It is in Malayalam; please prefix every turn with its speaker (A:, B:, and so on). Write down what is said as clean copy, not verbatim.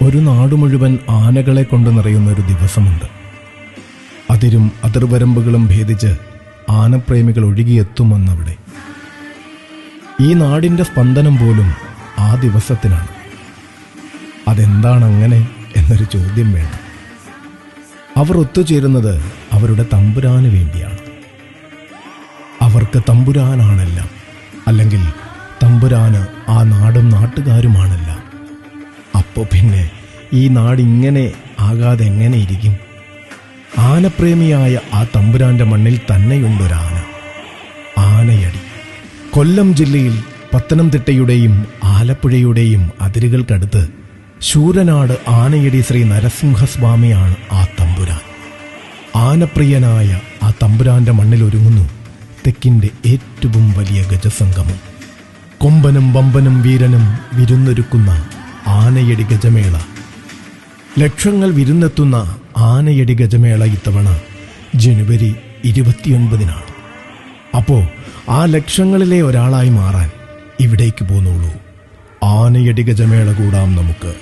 A: ഒരു നാടു മുഴുവൻ ആനകളെ കൊണ്ട് നിറയുന്ന ഒരു ദിവസമുണ്ട്. അതിരും അതിർവരമ്പുകളും ഭേദിച്ച് ആനപ്രേമികൾ ഒഴുകിയെത്തുമെന്നവിടെ. ഈ നാടിൻ്റെ സ്പന്ദനം പോലും ആ ദിവസത്തിനാണ്. അതെന്താണങ്ങനെ എന്നൊരു ചോദ്യം വേണം. അവർ ഒത്തുചേരുന്നത് അവരുടെ തമ്പുരാന് വേണ്ടിയാണ്. അവർക്ക് തമ്പുരാനാണെല്ലാം, അല്ലെങ്കിൽ തമ്പുരാന് ആ നാടും നാട്ടുകാരുമാണെല്ലാം. അപ്പോൾ പിന്നെ ഈ നാടിങ്ങനെ ആകാതെ എങ്ങനെ ഇരിക്കും? ആനപ്രേമിയായ ആ തമ്പുരാന്റെ മണ്ണിൽ തന്നെയുണ്ടൊരാന, ആനയടി. കൊല്ലം ജില്ലയിൽ പത്തനംതിട്ടയുടെയും ആലപ്പുഴയുടെയും അതിരുകൾക്കടുത്ത് ശൂരനാട് ആനയടി ശ്രീ നരസിംഹസ്വാമിയാണ് ആ തമ്പുരാൻ. ആനപ്രിയനായ ആ തമ്പുരാന്റെ മണ്ണിൽ ഒരുങ്ങുന്നു തെക്കിൻ്റെ ഏറ്റവും വലിയ ഗജസംഗമം. കൊമ്പനും വമ്പനും വീരനും വിരുന്നൊരുക്കുന്ന ആനയടി ഗജമേള. ലക്ഷങ്ങൾ വിരുന്നെത്തുന്ന ആനയടി ഗജമേള ഇത്തവണ ജനുവരി 29-നാണ്. അപ്പോൾ ആ ലക്ഷങ്ങളിലെ ഒരാളായി മാറാൻ ഇവിടേക്ക് പോന്നോളൂ. ആനയടി ഗജമേള കൂടാം നമുക്ക്.